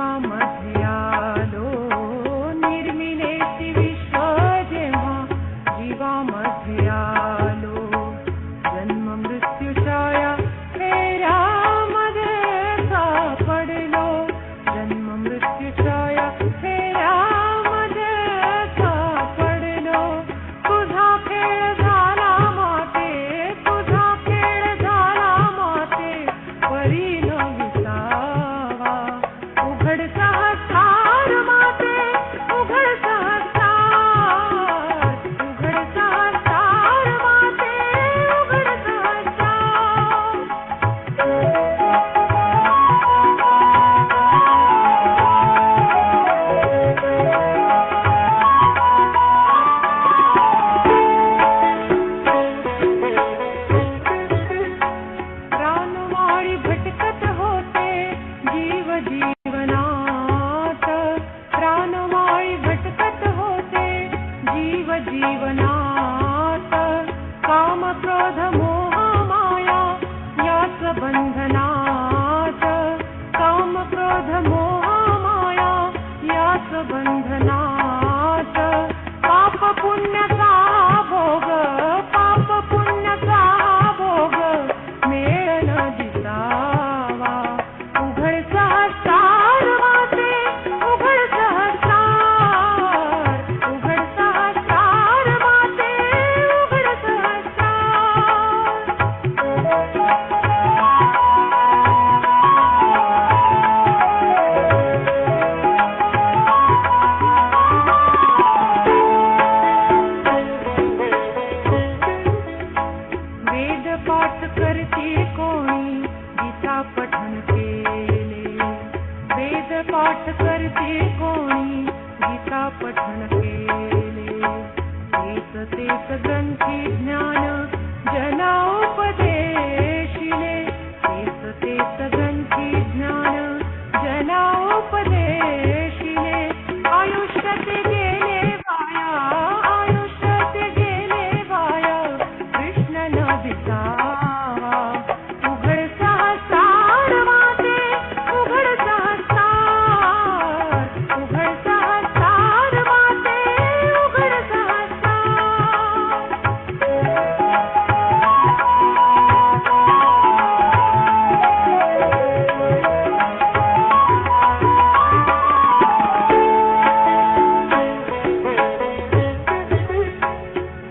जीवामध्ये आलो, निर्मिलेचे विश्व जेव्हा जीवामध्ये आलो, जन्म मृत्यू छाया फेऱ्यामध्ये सापडलो, जन्म मृत्यू छाया फेऱ्यामध्ये सापडलो, तुझा खेळ झाला माते, तुझा खेळ झाला माते, परी न विसावा, उघड सहस्रार माते, उघड सहस्रार, उघड सहस्रार माते, उघड सहस्रार. प्राणवाळी भटकत होते जीव जीवनात, प्राणवाळी भटकत होते जीव जीवनात, काम क्रोध मोह माया याच बंधनात, काम क्रोध मोह माया याच बंधनात, पाप पुण्याचा भोग, पाप पुण्याचा भोग मेळ न दिसावा, उघड सहस्रार माते, उघड सहस्रार, उघड सहस्रार माते, उघड सहस्रार. वेद पाठ करते कोणी गीता पठन केले, वेद पाठ करते कोणी गीता पठन केले, तेच तेच ग्रंथी ज्ञान जना उपदेशिले, तेच तेच ग्रंथी ज्ञान जना उपदेशिले, आयुष्य ते गेले वाया, आयुष्य ते गेले वाया, कृष्ण न दिसावा, उघड सहस्रार माते, उघड सहस्रार, उघड सहस्रार माते, उघड सहस्रार.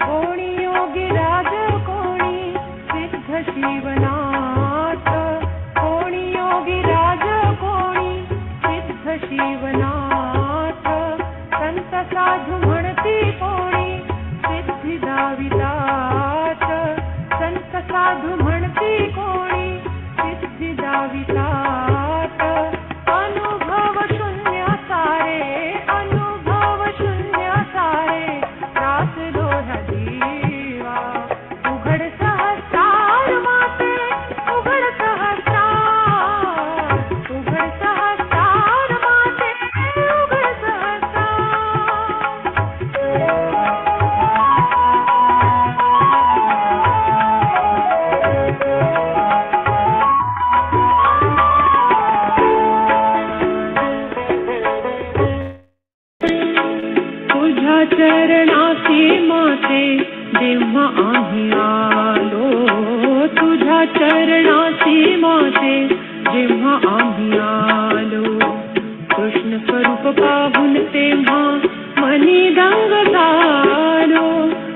कोणी योगी राज कोणी सिद्ध शिवनाथ, कोणी योगी राज कोणी सिद्ध शिवनाथ, संत साधू म्हणती कोणी सिद्धी दावितात, संत साधू म्हणती कोणी सिद्धी दावितात, अनुभव शून्य सारे, अनुभव शून्य सारे, त्रासलो ह्या जीवा, उघड सहस्रार माते, उघड सहस्रार, उघड सहस्रार माते, उघड तुझ्या चरणाची माते जेव्हा आम्ही आलो, तुझ्या चरणाची माते जेव्हा आम्ही आलो, कृष्ण स्वरूप पाहून तेव्हा मनी दंग झालो,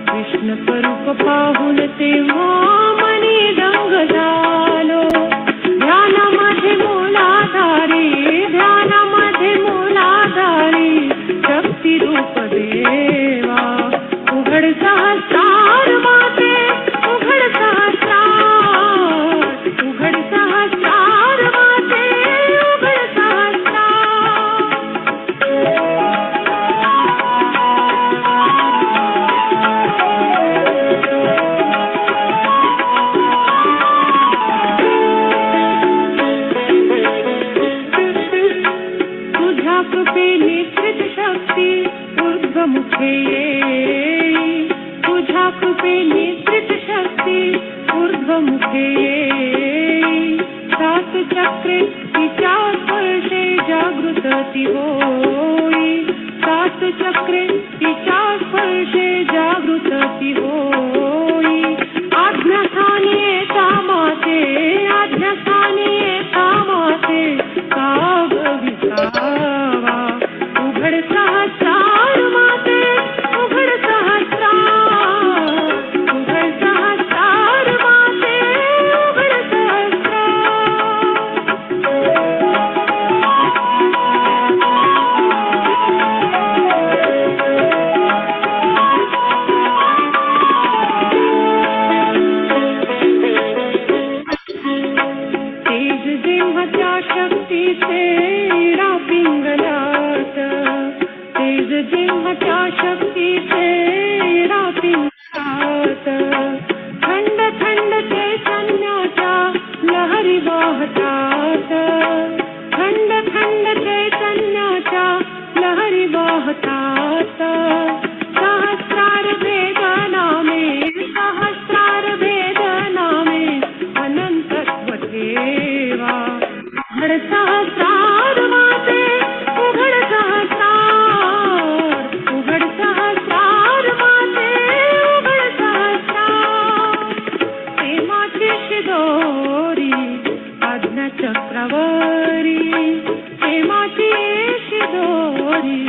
कृष्ण स्वरूप पाहून तेव्हा मनी दंग झालो, ध्यानामध्ये मूलाधारी, ध्यानामध्ये मूलाधारी, शक्ती रूप देवा, उघड सहस्रार माते, उघड सहस्रार, उघड सहस्रार माते, उघड सहस्रार. तुझ्या कृपेने त्रित शक्ती ऊर्ध्वमुखे येई, तुझ्या कृपेने त्रित शक्ती ऊर्ध्वमुखे येई, सात चक्रे तिच्या स्पर्शे जागृत जागृतती होई, सात चक्रे तिच्या स्पर्शे जागृतती होई. आज्ञास्थानी येता माते, आज्ञास्थानी येता माते, काग विसावा उघड सहस्रार माते, उघड सहस्रार, उघड सहस्रार माते, उघड तेज जेव्हाच्या शक्तीचे इडा पिंगलात, तेज जेव्हाच्या शक्तीचे इडा पिंगलात, थंड थंड चैतन्याच्या लहरी वाहतात, थंड थंड चैतन्याच्या लहरी वाहतात. सहस्रार वेदनामे, सहस्रार वेदनामे, अनंतत्व ठेवा. उघड सहस्रार माते, उघड सहस्रार, उघड सहस्रार माते, उघड सहस्रार. प्रेमाची शिदोरी आज्ञा चक्रवरी, प्रेमाची शिदोरी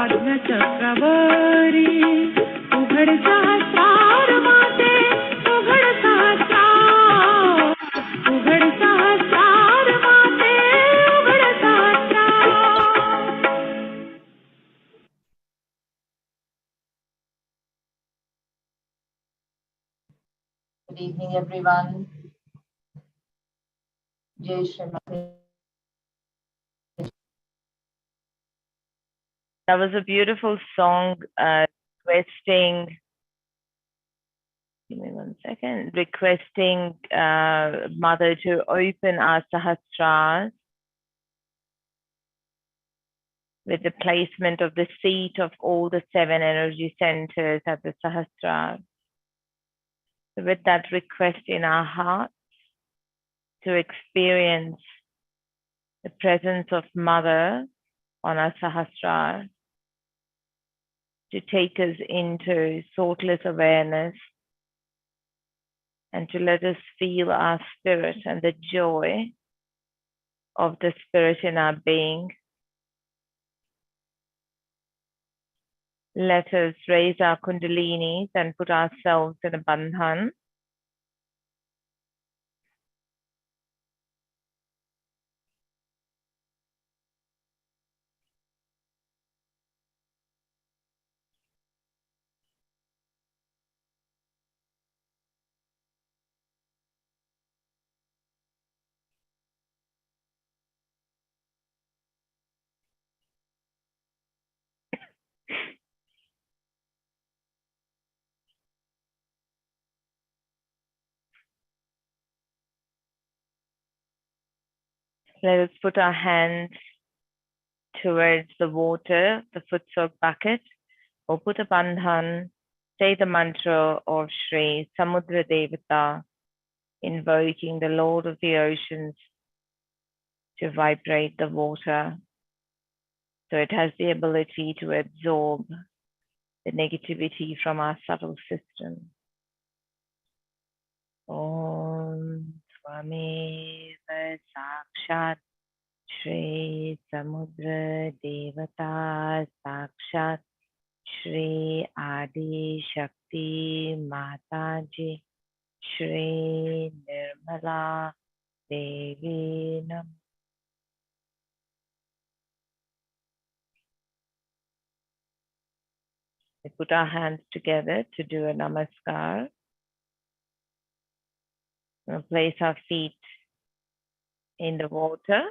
आज्ञा चक्रवरी. उघड सहस्रार माते, उघड सहस्रार, उघड सहस्रार माते, उघड सहस्रार. Good evening, everyone. Jai Shri Mataji. That was a beautiful song requesting, give me 1 second, requesting Mother to open our Sahasrars with the placement of the seat of all the 7 energy centers at the Sahasrars. So with that request in our heart to experience the presence of Mother on our Sahasrars, to take us into thoughtless awareness and to let us feel our spirit and the joy of the spirit in our being. Let us raise our Kundalinis and put ourselves in a bandhan. Let us put our hands towards the water, the foot soak bucket, or put a bandhan, say the mantra of Shri Samudra Devata, invoking the Lord of the Oceans to vibrate the water so it has the ability to absorb the negativity from our subtle system. Om Swameva Sakshat Shri Samudra Devata Sakshat Shri Adi Shakti Mataji Shri Nirmala Devi Nam. We put our hands together to do a namaskar. We'll place our feet in the water.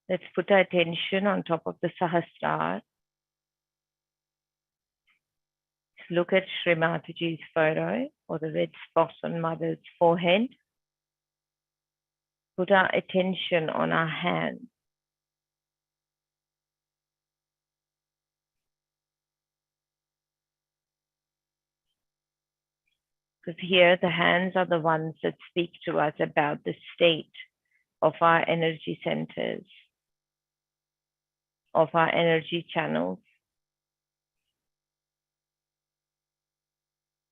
Let's put our attention on top of the Sahasrara. Look at Shri Mataji's photo or the red spot on Mother's forehead. Put our attention on our hands. Because here the hands are the ones that speak to us about the state of our energy centers, of our energy channels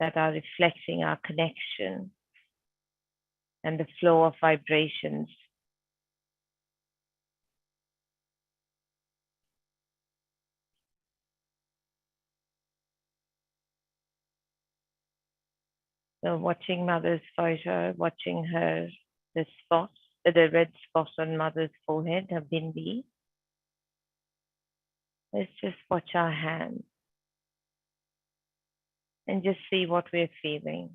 that are reflecting our connection and the flow of vibrations. So watching Mother's photo, watching her, the spots, the red spot on Mother's forehead, her bindi. Let's just watch our hands and just see what we're feeling.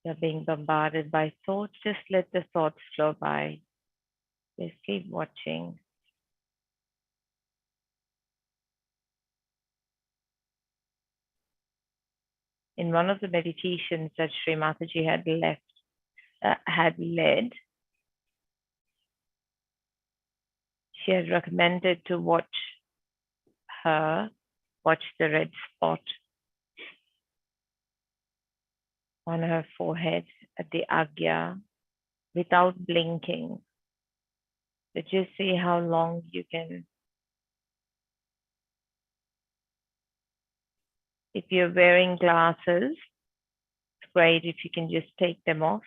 You're being bombarded by thoughts, just let the thoughts flow by. Just keep watching. In one of the meditations that Shri Mataji had led, she had recommended to watch the red spot on her forehead at the Agya without blinking. So just see how long you can. If you're wearing glasses, it's great if you can just take them off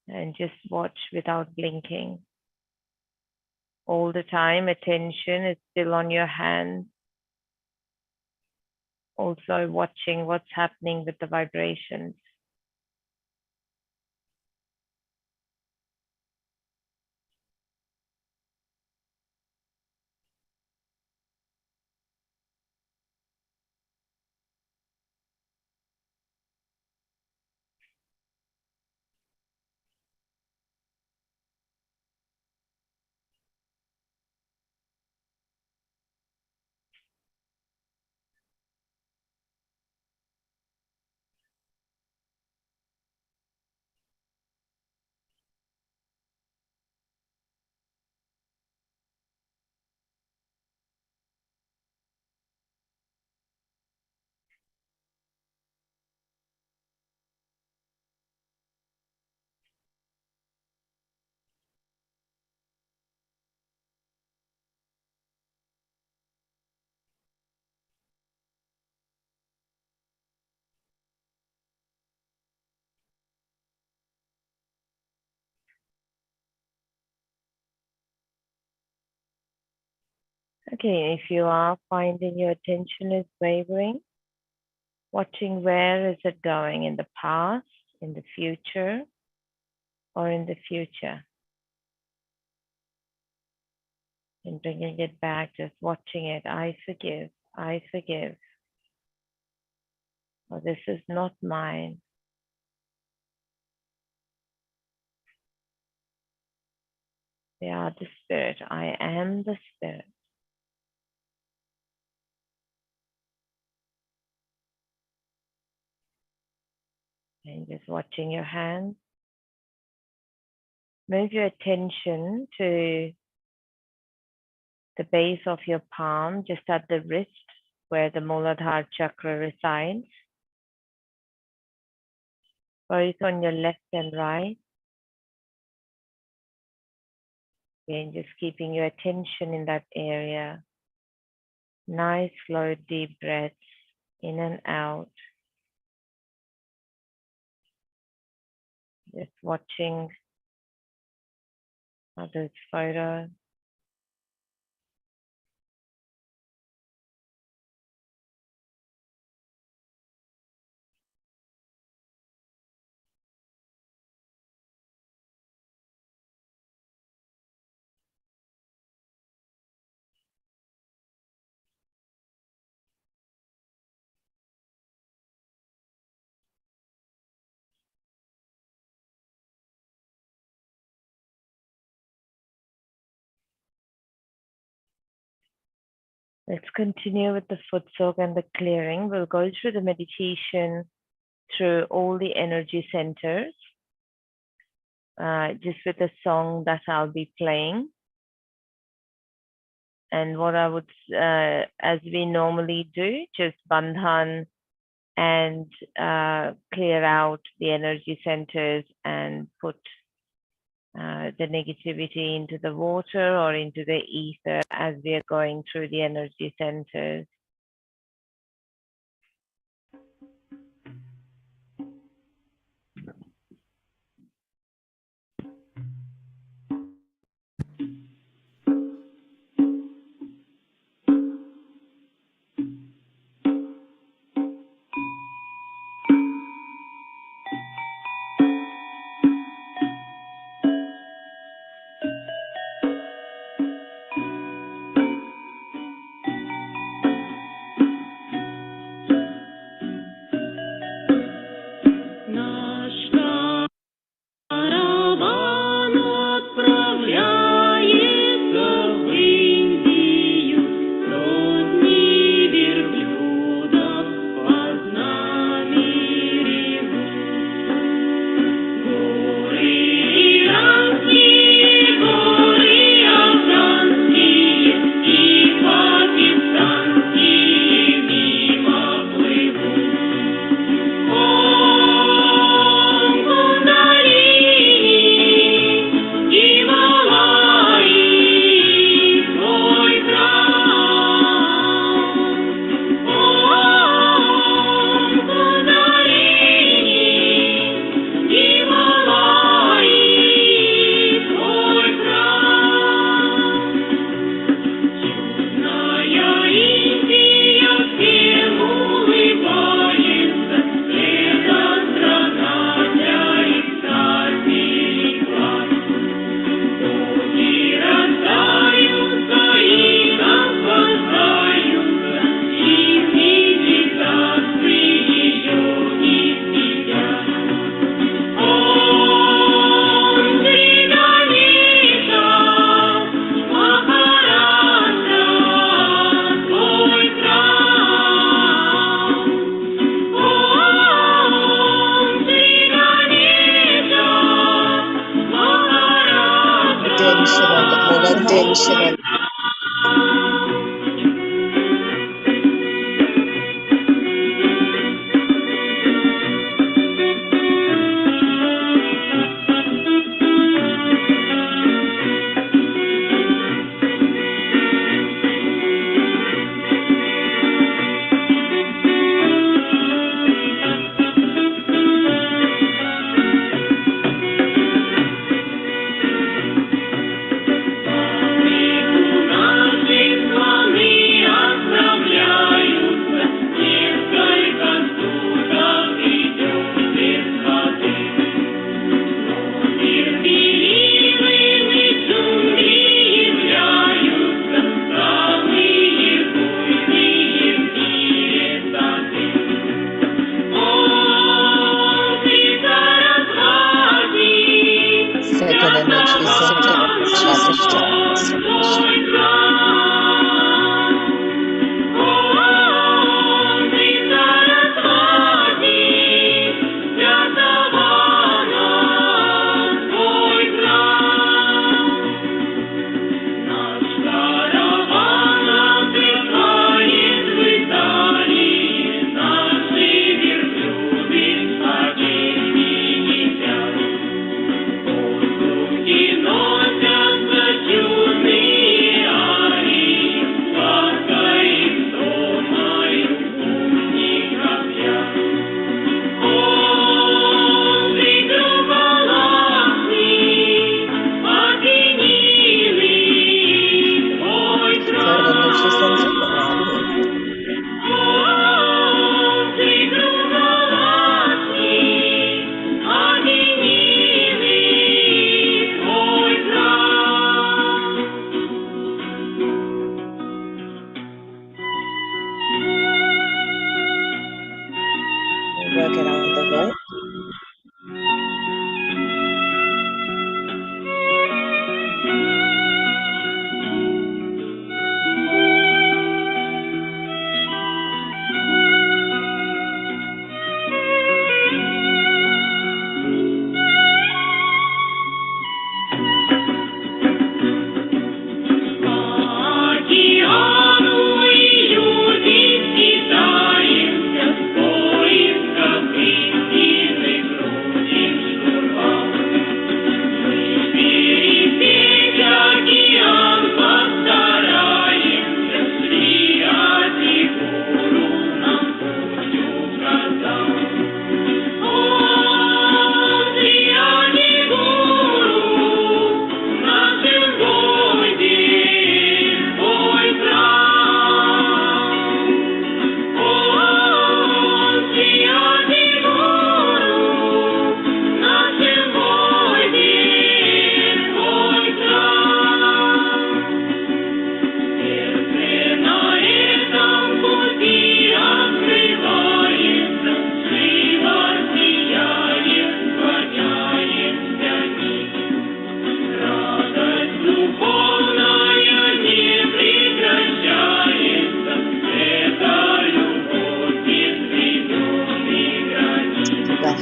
and just watch without blinking. All the time, attention is still on your hand. Also watching what's happening with the vibrations. Okay, if you are finding your attention is wavering, watching where is it going, in the past, in the future, or in the future. And bringing it back, just watching it. I forgive, I forgive. Or this is not mine. They are the spirit. I am the spirit. And just watching your hands. Move your attention to the base of your palm, just at the wrist where the Muladhara chakra resides. Both on your left and right. Again, just keeping your attention in that area. Nice, slow, deep breaths in and out. Just watching Mother's photo. Let's continue with the foot soak and the clearing. We'll go through the meditation through all the energy centers, just with a song that I'll be playing. And what I would, as we normally do, just bandhan and clear out the energy centers and put the negativity into the water or into the ether as we are going through the energy centers.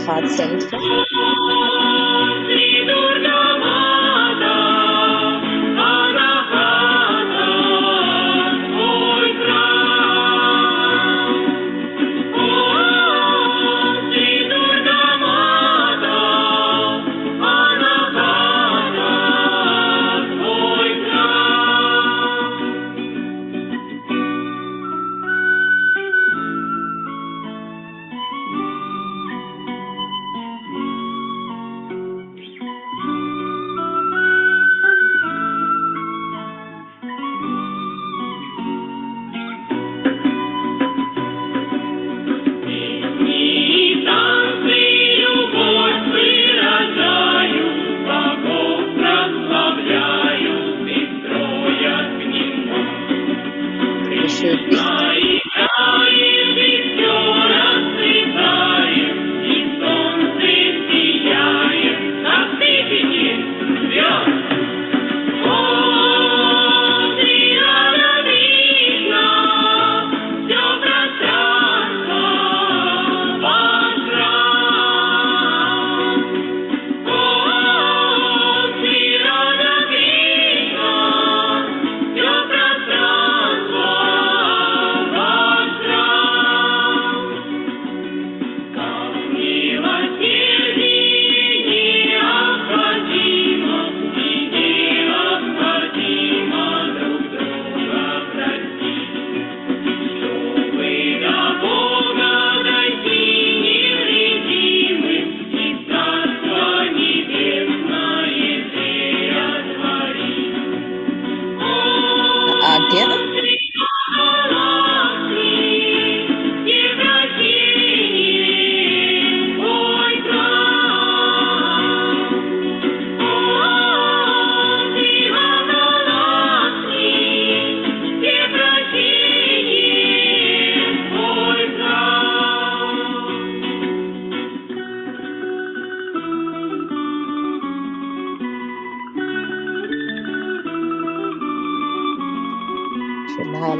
heart center.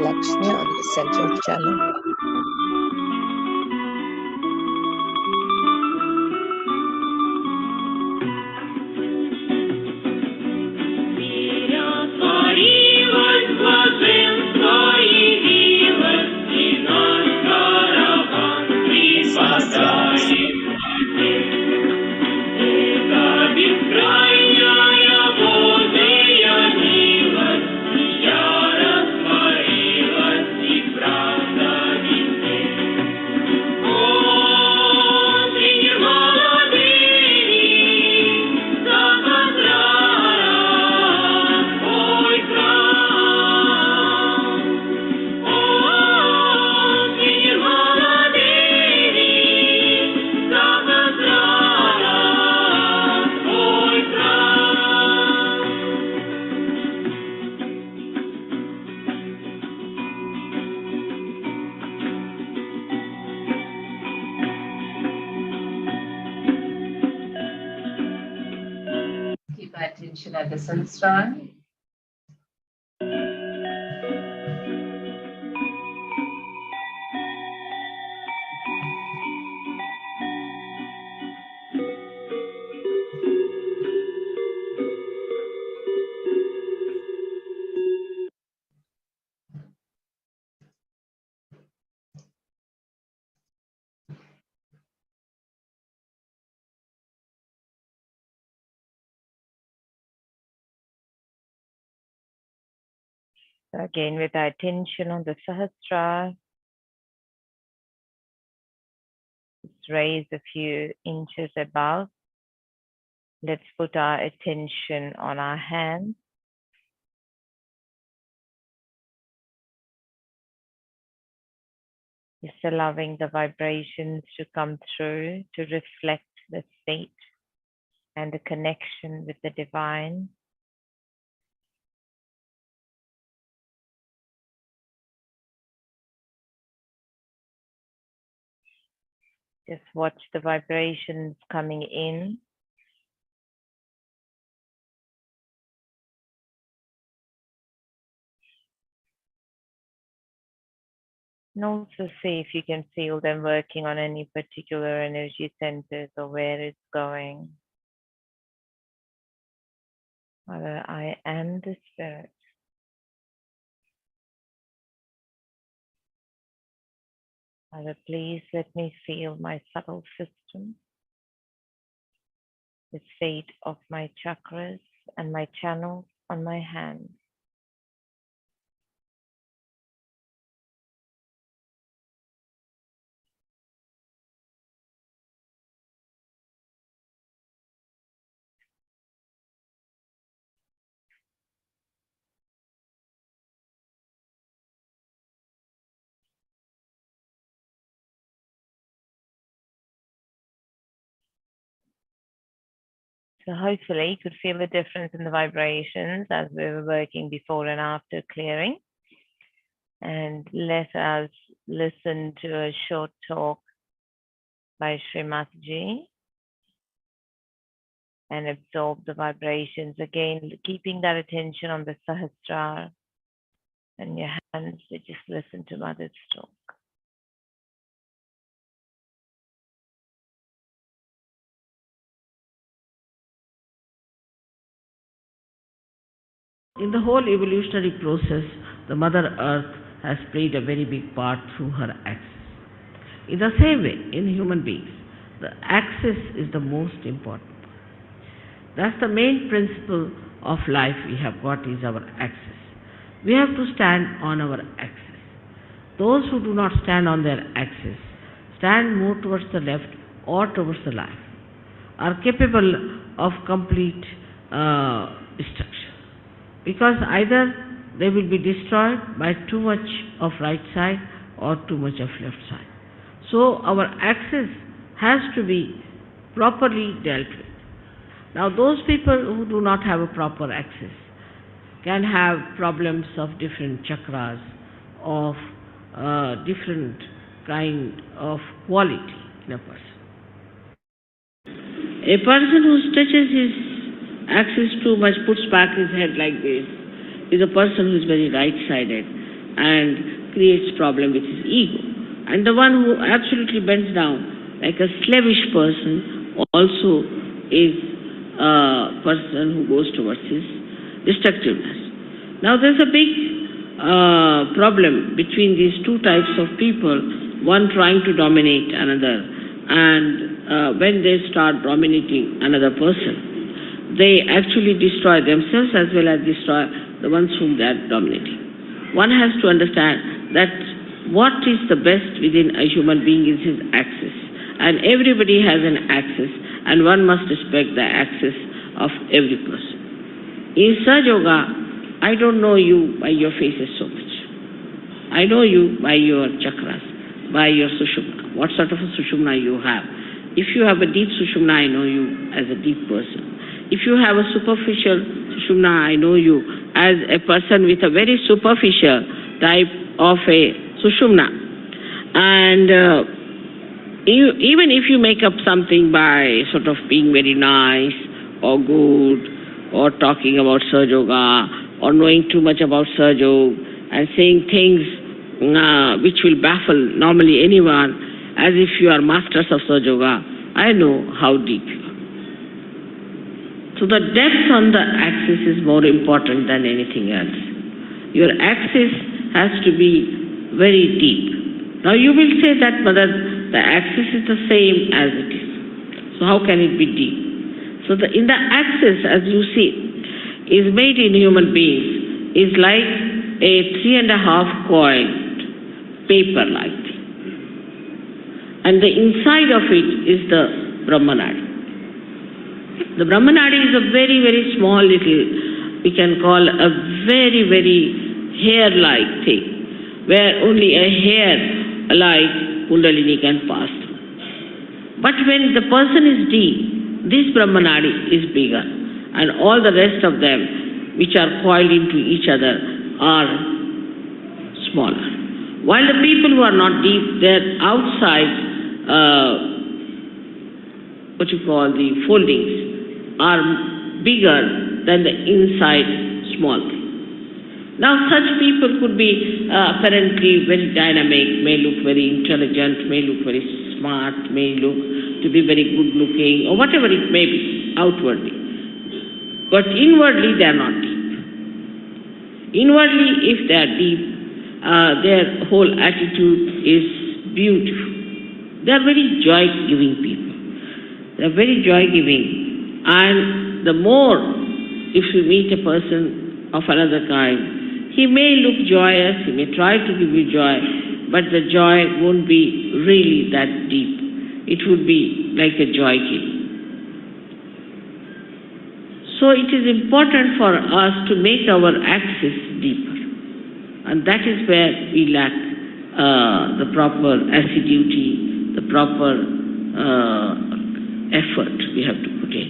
Lakshmi on the central channel. Attention at the Sahasrara. Again, with our attention on the Sahasrara, just raise a few inches above. Let's put our attention on our hands. Just allowing the vibrations to come through to reflect the state and the connection with the divine. Just watch the vibrations coming in. And also see if you can feel them working on any particular energy centers or where it's going. Father, I am the Spirit. Father, please let me feel my subtle system, the state of my chakras and my channels on my hands. So hopefully you could feel the difference in the vibrations as we were working before and after clearing. And let us listen to a short talk by Shri Mataji and absorb the vibrations. Again, keeping that attention on the Sahasrara and your hands to just listen to Mother's talk. In the whole evolutionary process, the Mother Earth has played a very big part through her axis. In the same way, in human beings, the axis is the most important. That's the main principle of life we have got is our axis. We have to stand on our axis. Those who do not stand on their axis, stand more towards the left or towards the right, are capable of complete destruction. Because either they will be destroyed by too much of right side or too much of left side. So our axis has to be properly dealt with. Now those people who do not have a proper axis can have problems of different chakras, of different kind of quality in a person. A person who stretches his axis too much, puts back his head like this, is a person who is very right-sided and creates problem with his ego. And the one who absolutely bends down, like a slavish person, also is a person who goes towards his destructiveness. Now there's a big problem between these two types of people, one trying to dominate another, and when they start dominating another person, they actually destroy themselves as well as destroy the ones whom they are dominating. One has to understand that what is the best within a human being is his axis. And everybody has an axis, and one must respect the axis of every person. In Sahaja Yoga, I don't know you by your faces so much. I know you by your chakras, by your sushumna, what sort of a sushumna you have. If you have a deep sushumna, I know you as a deep person. If you have a superficial sushumna, I know you as a person with a very superficial type of a sushumna. And even if you make up something by sort of being very nice or good or talking about Sahaja Yoga or knowing too much about Sahaja Yoga and saying things which will baffle normally anyone as if you are masters of Sahaja Yoga, I know how deep you are. So the depth on the axis is more important than anything else. Your axis has to be very deep. Now you will say that, Mother, the axis is the same as it is. So how can it be deep? So in the axis, as you see, is made in human beings, is like a 3.5 coiled paper-like thing. And the inside of it is the Brahmanadi. The Brahmanadi is a very, very small little, we can call a very, very hair-like thing, where only a hair-like Kundalini can pass through. But when the person is deep, this Brahmanadi is bigger, and all the rest of them, which are coiled into each other, are smaller. While the people who are not deep, their outside, the foldings, are bigger than the inside small thing. Now such people could be apparently very dynamic, may look very intelligent, may look very smart, may look to be very good looking, or whatever it may be, outwardly. But inwardly they are not deep. Inwardly, if they are deep, their whole attitude is beautiful. They are very joy-giving people. They are very joy-giving. And the more, if you meet a person of another kind, he may look joyous, he may try to give you joy, but the joy won't be really that deep. It would be like a joy killing. So it is important for us to make our axis deeper. And that is where we lack the proper assiduity, the proper effort we have to put in.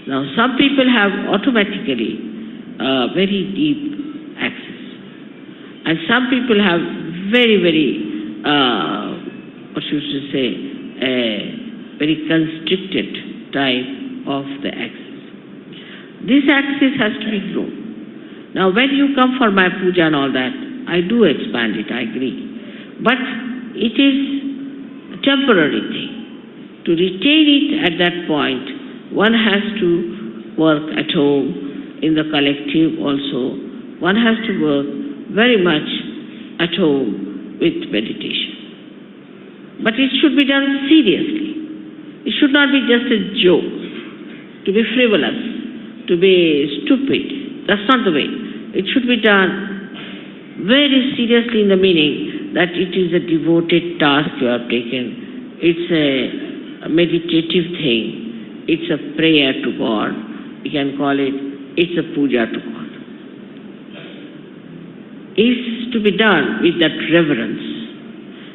Now some people have automatically very deep axis. And some people have very, very, what should you say, a very constricted type of the axis. This axis has to be grown. Now when you come for my puja and all that, I do expand it, I agree. But it is a temporary thing. To retain it at that point, one has to work at home, in the collective also. One has to work very much at home with meditation. But it should be done seriously. It should not be just a joke, to be frivolous, to be stupid. That's not the way. It should be done very seriously in the meaning that it is a devoted task you have taken. It's a meditative thing. It's a prayer to God. We can call it, it's a puja to God. It's to be done with that reverence.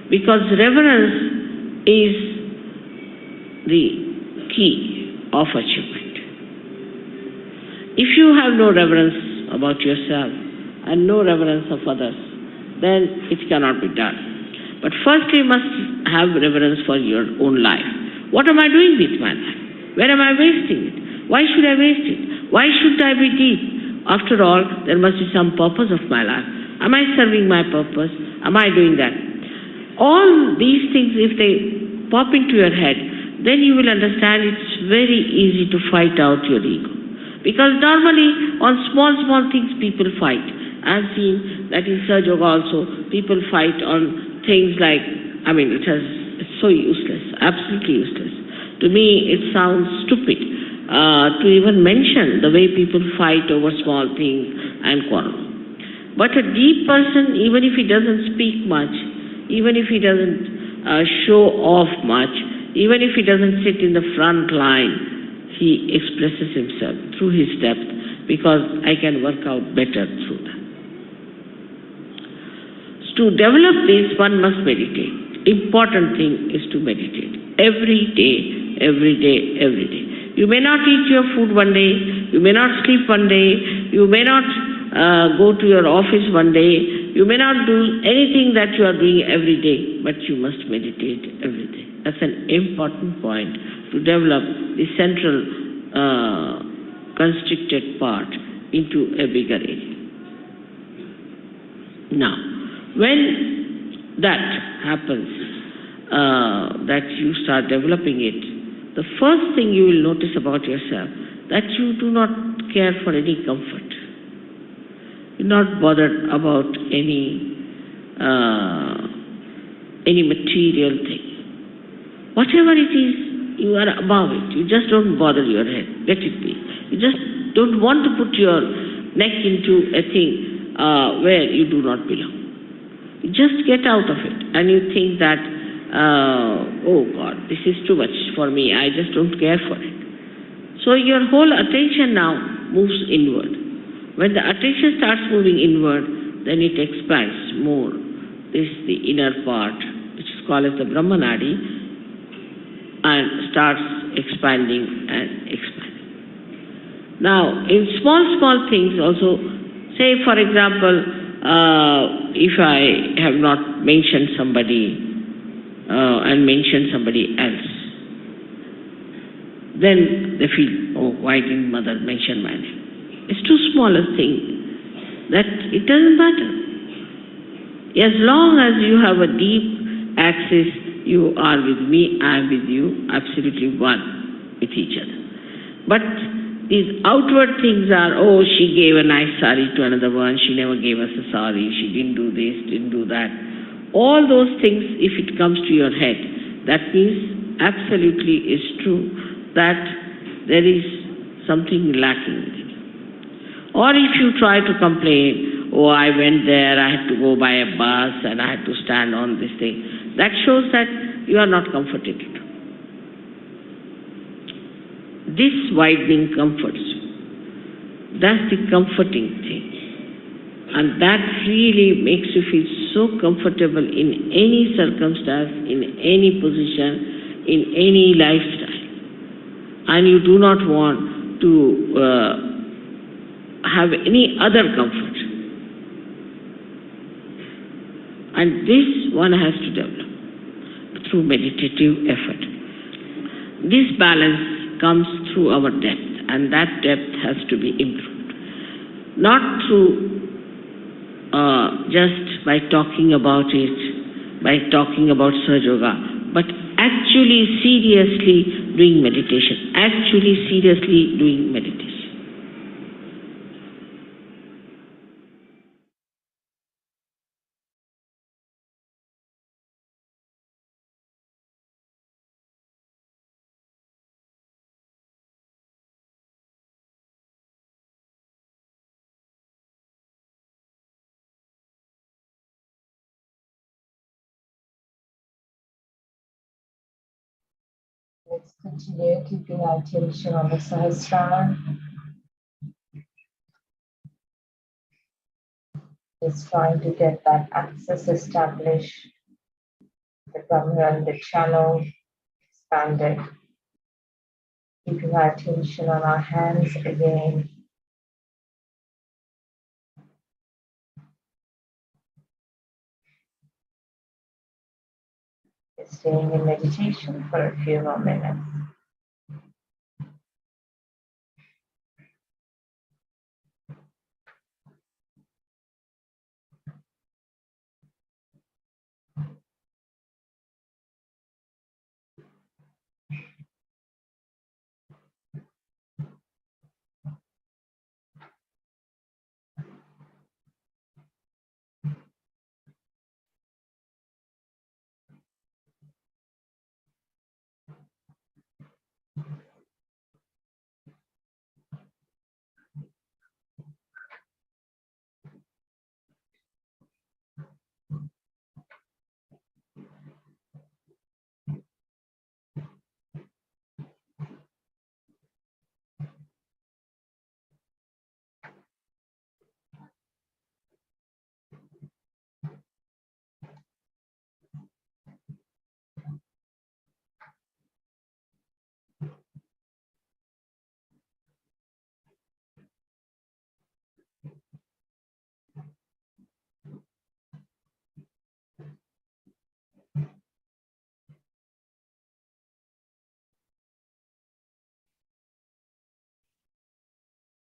Because reverence is the key of achievement. If you have no reverence about yourself and no reverence of others, then it cannot be done. But first you must have reverence for your own life. What am I doing with my life? Where am I wasting it? Why should I waste it? Why should I be deep? After all, there must be some purpose of my life. Am I serving my purpose? Am I doing that? All these things, if they pop into your head, then you will understand it's very easy to fight out your ego. Because normally on small things people fight. I've seen that in Sahaja Yoga also, people fight on things like, it's so useless, absolutely useless. To me, it sounds stupid to even mention the way people fight over small things and quarrel. But a deep person, even if he doesn't speak much, even if he doesn't show off much, even if he doesn't sit in the front line, he expresses himself through his depth, because I can work out better through that. To develop this, one must meditate. Important thing is to meditate. Every day, every day, every day. You may not eat your food one day, you may not sleep one day, you may not go to your office one day, you may not do anything that you are doing every day, but you must meditate every day. That's an important point to develop the central constricted part into a bigger area. Now, when that happens, that you start developing it, the first thing you will notice about yourself, that you do not care for any comfort. You're not bothered about any material thing. Whatever it is, you are above it. You just don't bother your head. Let it be. You just don't want to put your neck into a thing where you do not belong. You just get out of it and you think that, oh God, this is too much for me. I just don't care for it. So your whole attention now moves inward. When the attention starts moving inward, then it expands more. This is the inner part, which is called as the Brahmanadi, and starts expanding and expanding. Now, in small things also, say for example, if I have not mentioned somebody and mentioned somebody else, then they feel, oh, why didn't mother mention my name? It's too small a thing. that it doesn't matter. As long as you have a deep access, you are with me, I am with you, absolutely one with each other. But these outward things are, oh, she gave a nice sari to another one, she never gave us a sari, she didn't do this, didn't do that. All those things, if it comes to your head, that means absolutely is true that there is something lacking with it. Or if you try to complain, oh, I went there, I had to go by a bus and I had to stand on this thing, that shows that you are not comforted. This widening comforts you. That's the comforting thing. And that really makes you feel so comfortable in any circumstance, in any position, in any lifestyle. And you do not want to have any other comfort. And this one has to develop through meditative effort. This balance comes through our depth, and that depth has to be improved. Not through just by talking about it, by talking about Sahaja Yoga, but actually seriously doing meditation, actually seriously doing meditation. Let's continue keeping our attention on the Sahasrara. Just trying to get that access established, the Brahman, the channel expanded. Keeping our attention on our hands again. Just staying in meditation for a few more minutes.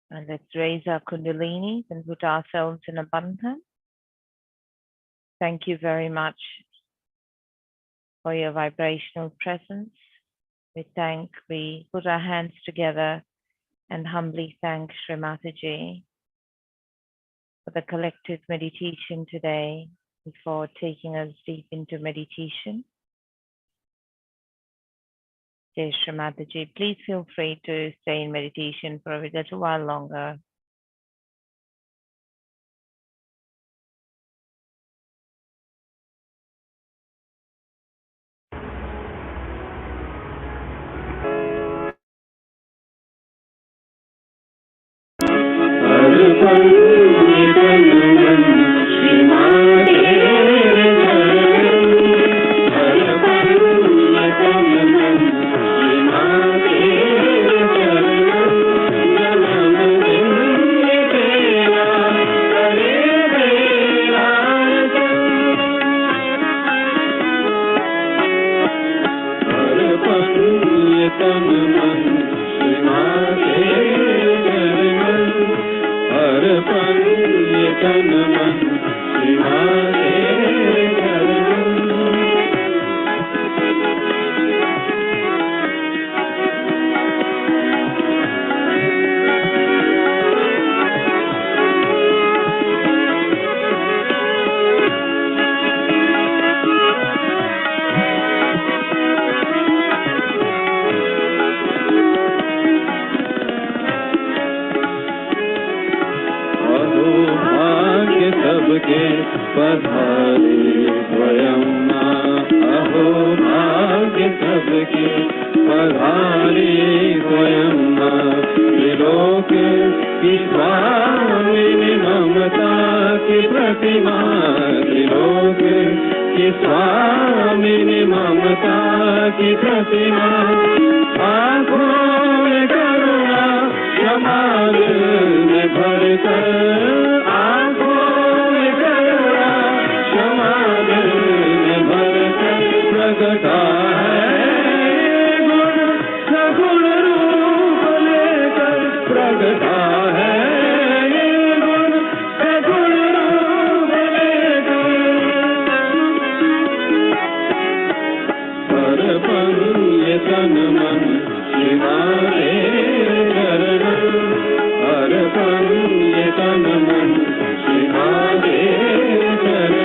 And let's raise our Kundalini and put ourselves in a bandha. Thank you very much for your vibrational presence. We put our hands together and humbly thank Shri Mataji for the collective meditation today before taking us deep into meditation. Dear Shri Mataji, please feel free to stay in meditation for a little while longer. Hare पधारे स्वयं माँ अहो भाग्य सबके पधारे स्वयं माँ त्रिलोक की स्वामिनी ममता की प्रतिमा त्रिलोक की स्वामिनी ममता की प्रतिमा आँखों में करुणा क्षमा में भरकर आँखों में करुणा क्षमा में भरकर प्रगटा है गुण सगुण रूप लेकर प्रगटा है गुण सगुण रूप लेकर अर्पण ये तन मन शिवारे चरण अर्पण ये तन मन शिवारे चरण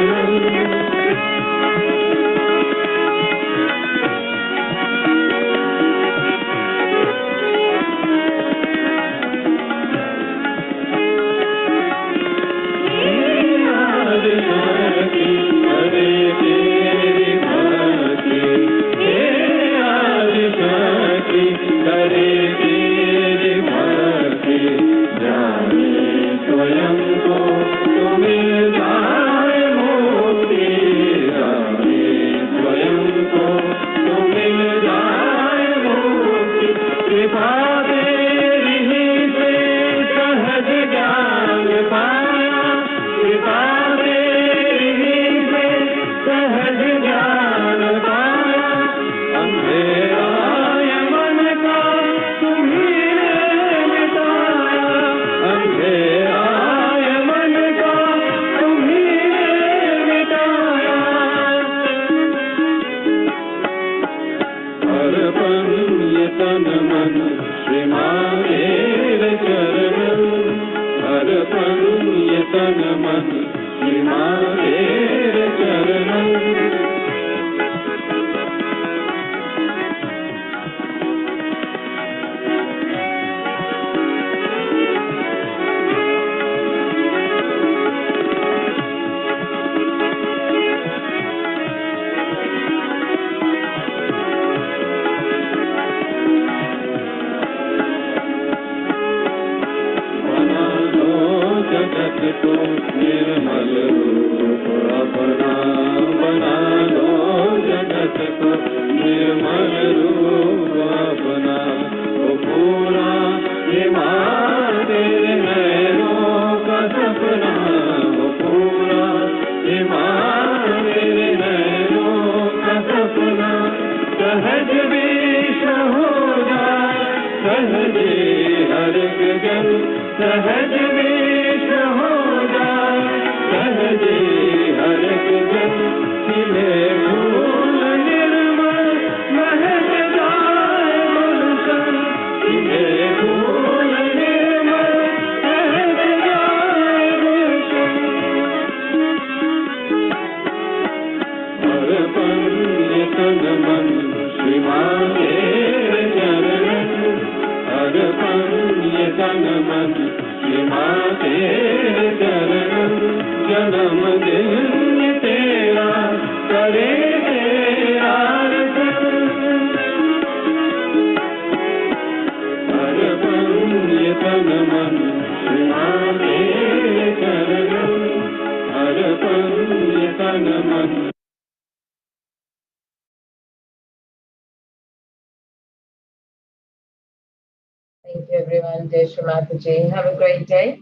Thank you, everyone. Jai Shri Mataji. Have a great day.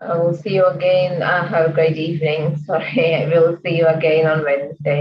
We'll see you again. Have a great evening. Sorry, we'll see you again on Wednesday.